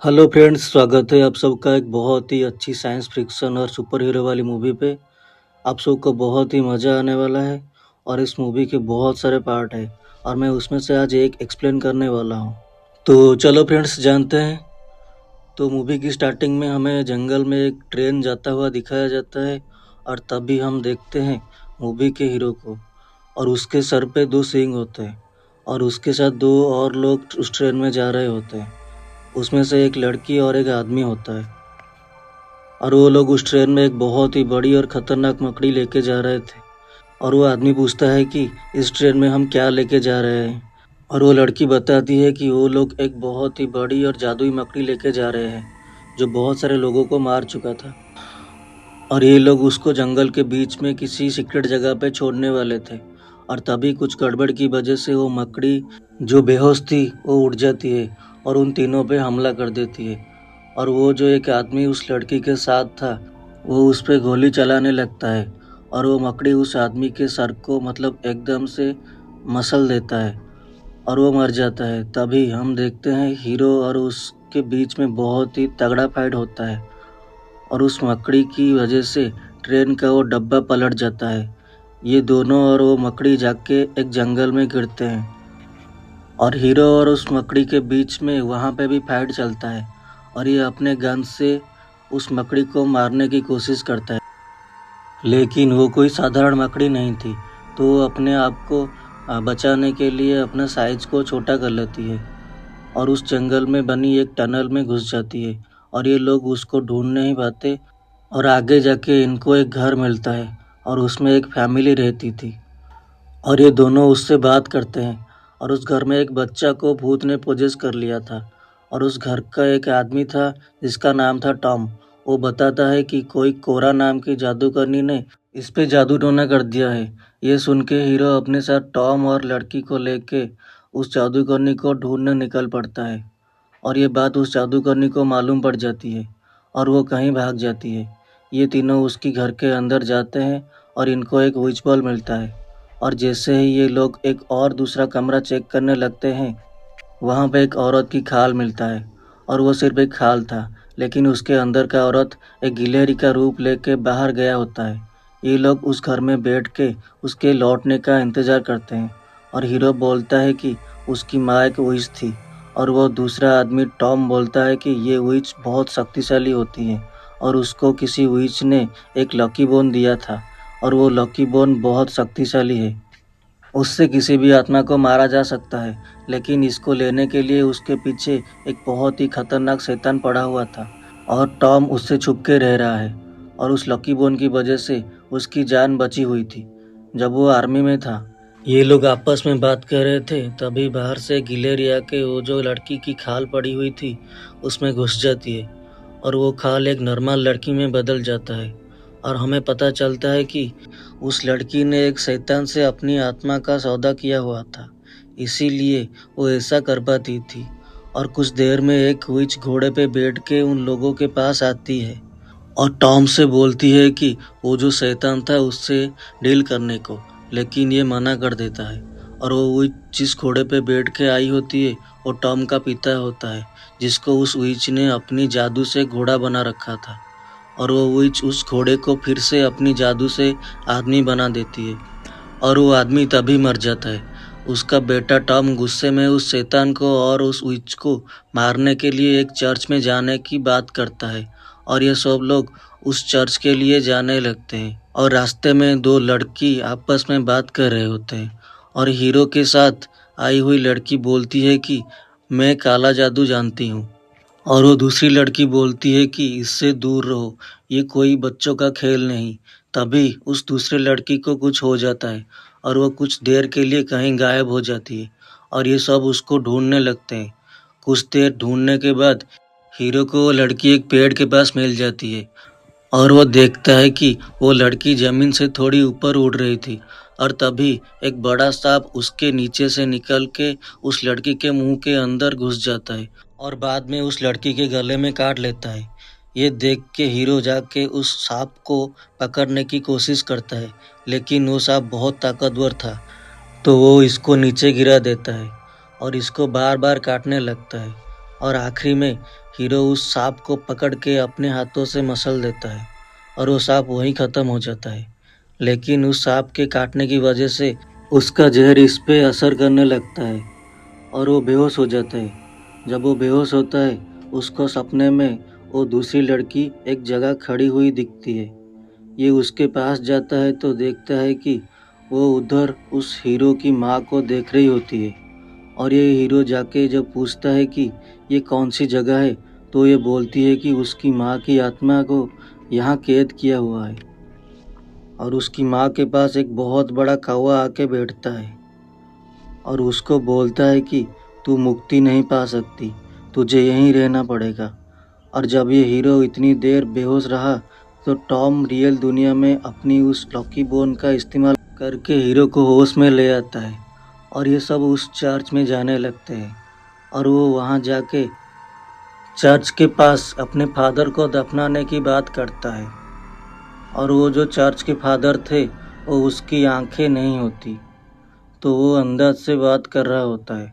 Hello friends, स्वागत है आप सबका एक बहुत ही अच्छी साइंस फिक्शन और सुपर हीरो वाली मूवी पे। आप सबको बहुत ही मज़ा आने वाला है और इस मूवी के बहुत सारे पार्ट हैं और मैं उसमें से आज एक एक्सप्लेन करने वाला हूँ। तो चलो फ्रेंड्स जानते हैं। तो मूवी की स्टार्टिंग में हमें जंगल में एक ट्रेन जाता हुआ दिखाया जाता है और तभी हम देखते हैं मूवी के हीरो को और उसके सर पे दो सींग होते हैं और उसके साथ दो और लोग उस ट्रेन में जा रहे होते हैं। उसमें से एक लड़की और एक आदमी होता है और वो लोग उस ट्रेन में एक बहुत ही बड़ी और खतरनाक मकड़ी लेके जा रहे थे। और वो आदमी पूछता है कि इस ट्रेन में हम क्या लेके जा रहे हैं। और वो लड़की बताती है कि वो लोग एक बहुत ही बड़ी और जादुई मकड़ी लेके जा रहे हैं जो बहुत सारे लोगों को मार चुका था। और ये लोग उसको जंगल के बीच में किसी सीक्रेट जगह पे छोड़ने वाले थे। और तभी कुछ गड़बड़ की वजह से वो मकड़ी जो बेहोश थी वो उड़ जाती है और उन तीनों पे हमला कर देती है। और वो जो एक आदमी उस लड़की के साथ था वो उस पे गोली चलाने लगता है और वो मकड़ी उस आदमी के सर को मतलब एकदम से मसल देता है और वो मर जाता है। तभी हम देखते हैं हीरो और उसके बीच में बहुत ही तगड़ा फाइट होता है और उस मकड़ी की वजह से ट्रेन का वो डब्बा पलट जाता है। ये दोनों और वो मकड़ी जाके एक जंगल में गिरते हैं और हीरो और उस मकड़ी के बीच में वहाँ पे भी फाइट चलता है और ये अपने गन से उस मकड़ी को मारने की कोशिश करता है। लेकिन वो कोई साधारण मकड़ी नहीं थी, तो वो अपने आप को बचाने के लिए अपना साइज को छोटा कर लेती है और उस जंगल में बनी एक टनल में घुस जाती है और ये लोग उसको ढूंढ नहीं पाते। और आगे जाके इनको एक घर मिलता है और उसमें एक फैमिली रहती थी और ये दोनों उससे बात करते हैं। और उस घर में एक बच्चा को भूत ने पोजेस कर लिया था और उस घर का एक आदमी था जिसका नाम था टॉम। वो बताता है कि कोई कोरा नाम की जादूगरनी ने इस पे जादू टोना कर दिया है। ये सुन के हीरो अपने साथ टॉम और लड़की को लेके उस जादूगरनी को ढूंढने निकल पड़ता है और ये बात उस जादूगरनी को मालूम पड़ जाती है और वो कहीं भाग जाती है। ये तीनों उसकी घर के अंदर जाते हैं और इनको एक विच बॉल मिलता है और जैसे ही ये लोग एक और दूसरा कमरा चेक करने लगते हैं वहाँ पे एक औरत की खाल मिलता है और वो सिर्फ एक खाल था, लेकिन उसके अंदर का औरत एक गिलहरी का रूप लेके बाहर गया होता है। ये लोग उस घर में बैठ के उसके लौटने का इंतज़ार करते हैं और हीरो बोलता है कि उसकी माँ एक विच थी और वो दूसरा आदमी टॉम बोलता है कि ये विच बहुत शक्तिशाली होती है और उसको किसी विच ने एक लकी बोन दिया था और वो लकी बोन बहुत शक्तिशाली है। उससे किसी भी आत्मा को मारा जा सकता है, लेकिन इसको लेने के लिए उसके पीछे एक बहुत ही खतरनाक शैतान पड़ा हुआ था और टॉम उससे छुप के रह रहा है और उस लकी बोन की वजह से उसकी जान बची हुई थी जब वो आर्मी में था। ये लोग आपस में बात कर रहे थे तभी बाहर से गिलहरी आके वो जो लड़की की खाल पड़ी हुई थी उसमें घुस जाती है और वो खाल एक नॉर्मल लड़की में बदल जाता है और हमें पता चलता है कि उस लड़की ने एक शैतान से अपनी आत्मा का सौदा किया हुआ था, इसीलिए वो ऐसा कर पाती थी। और कुछ देर में एक विच घोड़े पे बैठ के उन लोगों के पास आती है और टॉम से बोलती है कि वो जो शैतान था उससे डील करने को, लेकिन ये मना कर देता है। और वो विच जिस घोड़े पे बैठ के आई होती है वो टॉम का पिता होता है, जिसको उस विच ने अपनी जादू से घोड़ा बना रखा था और वो विच उस घोड़े को फिर से अपनी जादू से आदमी बना देती है और वो आदमी तभी मर जाता है। उसका बेटा टॉम गुस्से में उस शैतान को और उस विच को मारने के लिए एक चर्च में जाने की बात करता है और ये सब लोग उस चर्च के लिए जाने लगते हैं और रास्ते में दो लड़की आपस में बात कर रहे होते हैं और हीरो के साथ आई हुई लड़की बोलती है कि मैं काला जादू जानती हूँ और वो दूसरी लड़की बोलती है कि इससे दूर रहो, ये कोई बच्चों का खेल नहीं। तभी उस दूसरे लड़की को कुछ हो जाता है और वो कुछ देर के लिए कहीं गायब हो जाती है और ये सब उसको ढूंढने लगते हैं। कुछ देर ढूंढने के बाद हीरो को वो लड़की एक पेड़ के पास मिल जाती है और वो देखता है कि वो लड़की जमीन से थोड़ी ऊपर उड़ रही थी और तभी एक बड़ा सांप उसके नीचे से निकल के उस लड़की के मुंह के अंदर घुस जाता है और बाद में उस लड़की के गले में काट लेता है। ये देख के हीरो जाके उस सांप को पकड़ने की कोशिश करता है, लेकिन वो सांप बहुत ताकतवर था, तो वो इसको नीचे गिरा देता है और इसको बार बार काटने लगता है और आखिरी में हीरो उस सांप को पकड़ के अपने हाथों से मसल देता है और वो सांप वहीं ख़त्म हो जाता है। लेकिन उस सांप के काटने की वजह से उसका जहर इस पे असर करने लगता है और वो बेहोश हो जाता है। जब वो बेहोश होता है, उसको सपने में वो दूसरी लड़की एक जगह खड़ी हुई दिखती है। ये उसके पास जाता है तो देखता है कि वो उधर उस हीरो की माँ को देख रही होती है और ये हीरो जाके जब पूछता है कि ये कौन सी जगह है, तो ये बोलती है कि उसकी माँ की आत्मा को यहाँ कैद किया हुआ है। और उसकी माँ के पास एक बहुत बड़ा कौवा आके बैठता है और उसको बोलता है कि तू मुक्ति नहीं पा सकती, तुझे यहीं रहना पड़ेगा। और जब ये हीरो इतनी देर बेहोश रहा तो टॉम रियल दुनिया में अपनी उस लकी बोन का इस्तेमाल करके हीरो को होश में ले आता है और ये सब उस चर्च में जाने लगते हैं और वो वहाँ जाके चर्च के पास अपने फादर को दफनाने की बात करता है। और वो जो चर्च के फादर थे, वो उसकी आंखें नहीं होती, तो वो अंदाज से बात कर रहा होता है।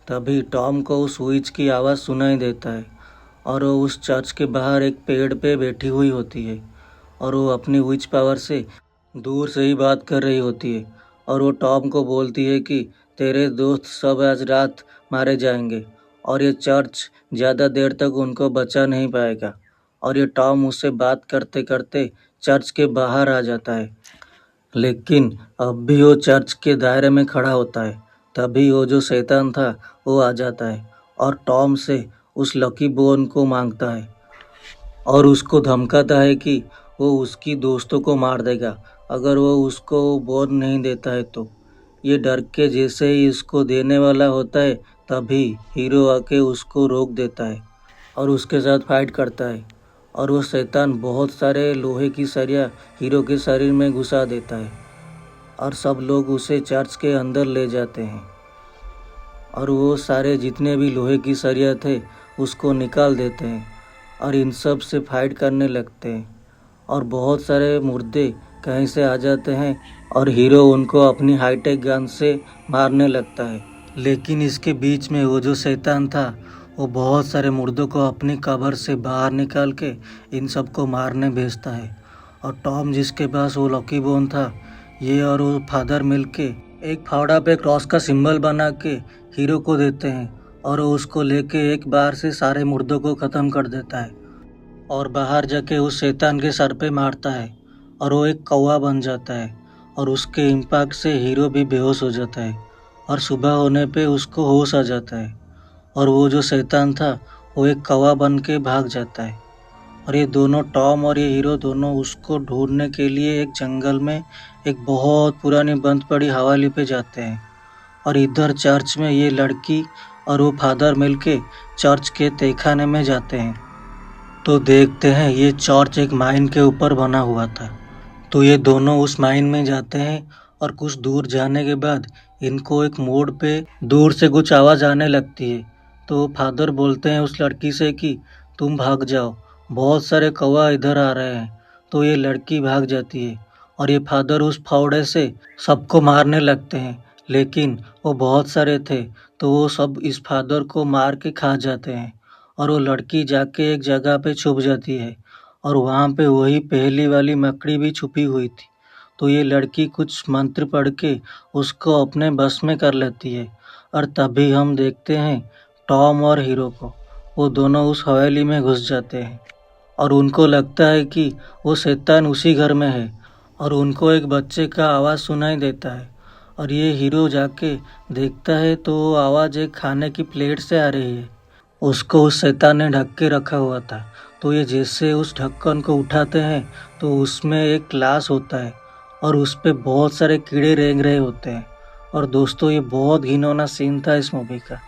तभी टॉम को उस विच की आवाज़ सुनाई देता है और वो उस चर्च के बाहर एक पेड़ पे बैठी हुई होती है और वो अपनी विच पावर से दूर से ही बात कर रही होती है और वो टॉम को बोलती है कि तेरे दोस्त सब आज रात मारे जाएंगे और ये चर्च ज़्यादा देर तक उनको बचा नहीं पाएगा। और ये टॉम उससे बात करते करते चर्च के बाहर आ जाता है, लेकिन अब भी वो चर्च के दायरे में खड़ा होता है। तभी वो जो शैतान था वो आ जाता है और टॉम से उस लकी बोन को मांगता है और उसको धमकाता है कि वो उसकी दोस्तों को मार देगा अगर वो उसको बोन नहीं देता है तो। ये डर के जैसे ही इसको देने वाला होता है, तभी हीरो आके उसको रोक देता है और उसके साथ फाइट करता है और वो शैतान बहुत सारे लोहे की सरिया हीरो के शरीर में घुसा देता है और सब लोग उसे चर्च के अंदर ले जाते हैं और वो सारे जितने भी लोहे की सरिया थे उसको निकाल देते हैं और इन सब से फाइट करने लगते हैं और बहुत सारे मुर्दे कहीं से आ जाते हैं और हीरो उनको अपनी हाईटेक गन से मारने लगता है। लेकिन इसके बीच में वो जो शैतान था वो बहुत सारे मुर्दों को अपनी कब्र से बाहर निकाल के इन सबको मारने भेजता है और टॉम जिसके पास वो लकी बोन था, ये और वो फादर मिलके एक फावड़ा पे क्रॉस का सिंबल बना के हीरो को देते हैं और वो उसको लेके एक बार से सारे मुर्दों को ख़त्म कर देता है और बाहर जाके उस शैतान के सर पे मारता है और वो एक कौवा बन जाता है और उसके इम्पैक्ट से हीरो भी बेहोश हो जाता है और सुबह होने पे उसको होश आ जाता है और वो जो शैतान था वो एक कौवा बन के भाग जाता है। और ये दोनों टॉम और ये हीरो दोनों उसको ढूंढने के लिए एक जंगल में एक बहुत पुरानी बंद पड़ी हवेली पे जाते हैं और इधर चर्च में ये लड़की और वो फादर मिलके चर्च के तहखाने में जाते हैं तो देखते हैं ये चर्च एक माइन के ऊपर बना हुआ था। तो ये दोनों उस माइन में जाते हैं और कुछ दूर जाने के बाद इनको एक मोड़ पे दूर से कुछ आवाज़ आने लगती है। तो फादर बोलते हैं उस लड़की से कि तुम भाग जाओ, बहुत सारे कौवा इधर आ रहे हैं। तो ये लड़की भाग जाती है और ये फादर उस फावड़े से सबको मारने लगते हैं, लेकिन वो बहुत सारे थे तो वो सब इस फादर को मार के खा जाते हैं और वो लड़की जाके एक जगह पे छुप जाती है और वहाँ पे वही पहली वाली मकड़ी भी छुपी हुई थी। तो ये लड़की कुछ मंत्र पढ़ के उसको अपने बस में कर लेती है और तभी हम देखते हैं टॉम और हीरो को। वो दोनों उस हवेली में घुस जाते हैं और उनको लगता है कि वो शैतान उसी घर में है और उनको एक बच्चे का आवाज़ सुनाई देता है और ये हीरो जाके देखता है तो वो आवाज़ एक खाने की प्लेट से आ रही है। उसको उस शैतान ने ढक के रखा हुआ था। तो ये जैसे उस ढक्कन को उठाते हैं तो उसमें एक ग्लास होता है और उस पे बहुत सारे कीड़े रेंग रहे होते हैं। और दोस्तों ये बहुत घिनौना सीन था इस मूवी का।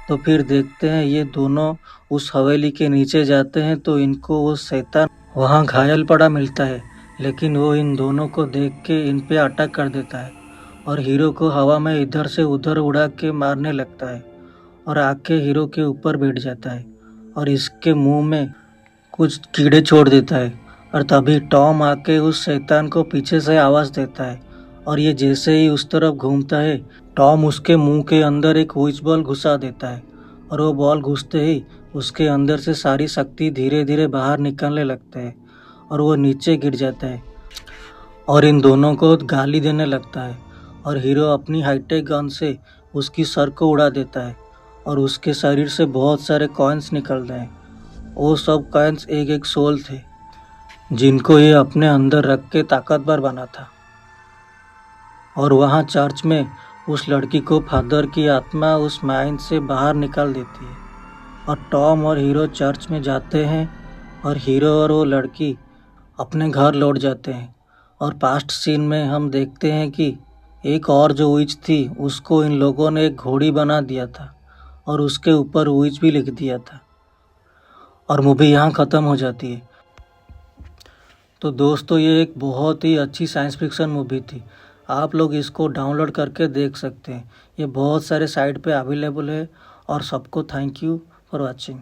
तो फिर देखते हैं ये दोनों उस हवेली के नीचे जाते हैं तो इनको वो शैतान वहाँ घायल पड़ा मिलता है, लेकिन वो इन दोनों को देख के इन पे अटैक कर देता है और हीरो को हवा में इधर से उधर उड़ा के मारने लगता है और आके हीरो के ऊपर बैठ जाता है और इसके मुंह में कुछ कीड़े छोड़ देता है। और तभी टॉम आके उस शैतान को पीछे से आवाज़ देता है और ये जैसे ही उस तरफ घूमता है, टॉम उसके मुंह के अंदर एक विच बॉल घुसा देता है और वो बॉल घुसते ही उसके अंदर से सारी शक्ति धीरे धीरे बाहर निकलने लगता है और वो नीचे गिर जाता है और इन दोनों को गाली देने लगता है और हीरो अपनी हाईटेक गन से उसकी सर को उड़ा देता है और उसके शरीर से बहुत सारे कॉइन्स निकलते हैं। वो सब कॉइन्स एक एक सोल थे जिनको ये अपने अंदर रख के ताकतवर बना था। और वहाँ चर्च में उस लड़की को फादर की आत्मा उस माइंड से बाहर निकाल देती है और टॉम और हीरो चर्च में जाते हैं और हीरो और वो लड़की अपने घर लौट जाते हैं। और पास्ट सीन में हम देखते हैं कि एक और जो विच थी उसको इन लोगों ने एक घोड़ी बना दिया था और उसके ऊपर विच भी लिख दिया था और मूवी यहाँ ख़त्म हो जाती है। तो दोस्तों ये एक बहुत ही अच्छी साइंस फिक्शन मूवी थी। आप लोग इसको डाउनलोड करके देख सकते हैं। ये बहुत सारे साइट पे अवेलेबल है और सबको थैंक यू फॉर वॉचिंग।